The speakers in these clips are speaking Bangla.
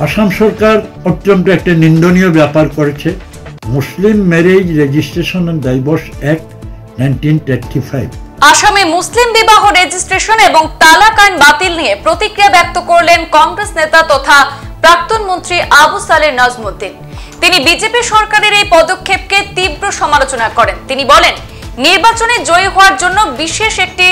আসাম সরকার অত্যন্ত একটা নিন্দনীয় ব্যাপার করেছে। মুসলিম marriage registration and divorce act 1935। আসামে মুসলিম বিবাহ রেজিস্ট্রেশন এবং তালাক আইন বাতিল নিয়ে প্রতিক্রিয়া ব্যক্ত করলেন কংগ্রেস নেতা তথা প্রাক্তন মন্ত্রী আবু সালেহ নাজমুদ্দিন। তিনি বিজেপি সরকারের এই পদক্ষেপকে তীব্র সমালোচনা করেন। তিনি বলেন, নির্বাচনে জয়ী হওয়ার জন্য বিশেষ একটি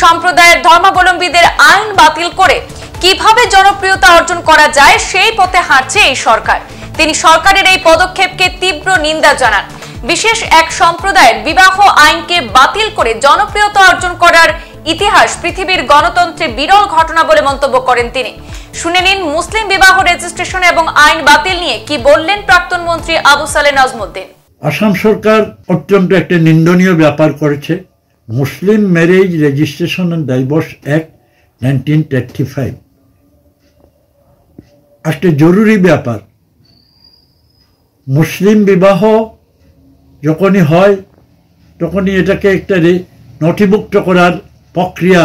সম্প্রদায়ের ধর্মাবলম্বীদের আইন বাতিল করে কিভাবে জনপ্রিয়তা অর্জন করা যায় সেই পথে হাঁটছে এই সরকার। তিনি সরকারের এই পদক্ষেপকে তীব্র নিন্দা জানান। বিশেষ এক সম্প্রদায়ের বিবাহ আইনকে বাতিল করে জনপ্রিয়তা অর্জন করার ইতিহাস পৃথিবীর গণতন্ত্রে বিরল ঘটনা বলে মন্তব্য করেন তিনি। শুনে নিন মুসলিম বিবাহ রেজিস্ট্রেশন এবং আইন বাতিল নিয়ে কি বললেন প্রাক্তন মন্ত্রী আবু সালেহ নাজমুদ্দিন। আসাম সরকার অত্যন্ত একটা নিন্দনীয় ব্যাপার করেছে। মুসলিম marriage registration and divorce act 1935 একটা জরুরি ব্যাপার। মুসলিম বিবাহ যখনই হয় তখনই এটাকে একটা নথিভুক্ত করার প্রক্রিয়া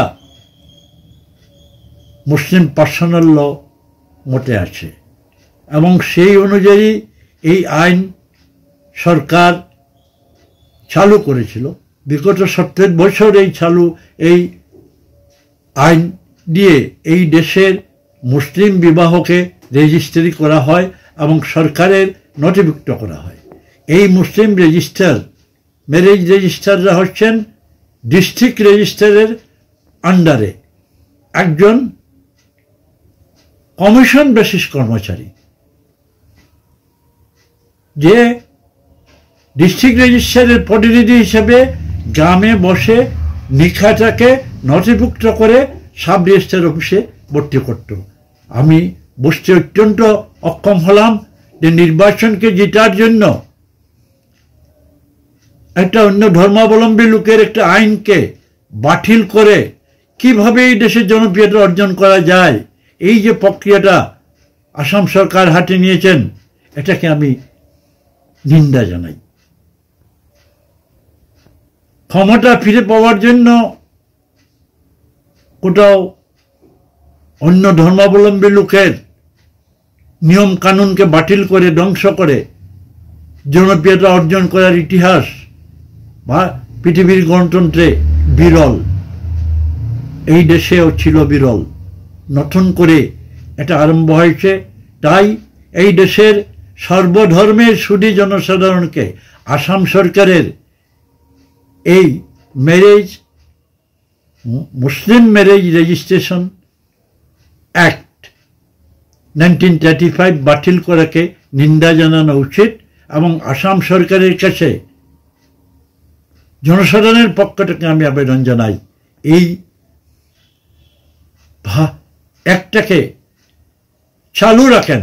মুসলিম পার্সোনাল ল মতে আছে এবং সেই অনুযায়ী এই আইন সরকার চালু করেছিল। বিগত 70 বছর এই আইন দিয়ে এই দেশের মুসলিম বিবাহকে রেজিস্ট্রি করা হয় এবং সরকারের নথিভুক্ত করা হয়। এই মুসলিম ম্যারেজ রেজিস্ট্রাররা হচ্ছেন ডিস্ট্রিক্ট রেজিস্ট্রারের আন্ডারে একজন কমিশন বেসিস কর্মচারী, যে ডিস্ট্রিক্ট রেজিস্ট্রারের প্রতিনিধি হিসেবে গ্রামে বসে নিখাটাকে নথিভুক্ত করে সাব রেজিস্ট্রার অফিসে ভর্তি করত। আমি বুঝতে অত্যন্ত অক্ষম হলাম যে নির্বাচনকে জেতার জন্য একটা অন্য ধর্মাবলম্বী লোকের একটা আইনকে বাতিল করে কিভাবে এই দেশের জনপ্রিয়তা অর্জন করা যায়, এই যে প্রক্রিয়াটা আসাম সরকার হাতে নিয়েছেন, এটাকে আমি নিন্দা জানাই। ক্ষমতা ফিরে পাওয়ার জন্য কোথাও অন্য ধর্মাবলম্বী লোকের নিয়ম কানুনকে বাতিল করে ধ্বংস করে জনপ্রিয়তা অর্জন করার ইতিহাস বা পৃথিবীর গণতন্ত্রে বিরল, এই দেশেও ছিল বিরল। নতুন করে এটা আরম্ভ হয়েছে। তাই এই দেশের সর্বধর্মের সুধী জনসাধারণকে আসাম সরকারের এই মুসলিম ম্যারেজ রেজিস্ট্রেশন অ্যাক্ট 1935 বাতিল করাকে নিন্দা জানানো উচিত এবং আসাম সরকারের কাছে জনসাধারণের পক্ষ থেকে আমি আবেদন জানাই, এই একটাকে চালু রাখেন।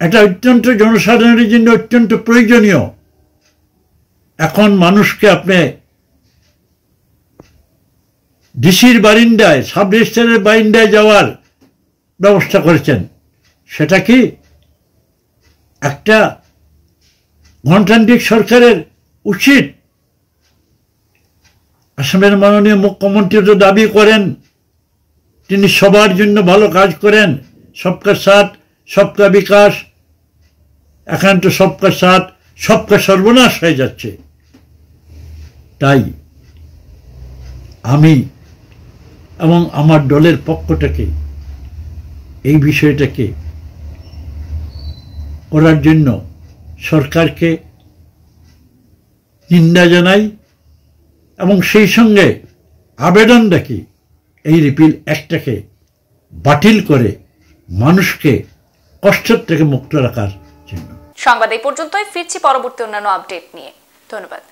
এটা অত্যন্ত জনসাধারণের জন্য অত্যন্ত প্রয়োজনীয়। এখন মানুষকে আপনি ডিসির বারিন্দায়, সাব রেজিস্ট্রারের বারিন্দায় যাওয়ার ব্যবস্থা করেছেন, সেটা কি একটা গণতান্ত্রিক সরকারের উচিত? আসামের মাননীয় মুখ্যমন্ত্রী তো দাবি করেন তিনি সবার জন্য ভালো কাজ করেন, সবকা সাথ সবকা বিকাশ। এখন তো সবকা সাথ সবকা সর্বনাশ হয়ে যাচ্ছে। তাই আমি এবং আমার দলের পক্ষ থেকে এই বিষয়টাকে করার জন্য সরকারকে নিন্দা জানাই এবং সেই সঙ্গে আবেদন রাখি এই রিপিল অ্যাক্টটাকে বাতিল করে মানুষকে কষ্টের থেকে মুক্ত রাখার জন্য। সংবাদ এই পর্যন্তই, ফিরছি পরবর্তী অন্যান্য আপডেট নিয়ে। ধন্যবাদ।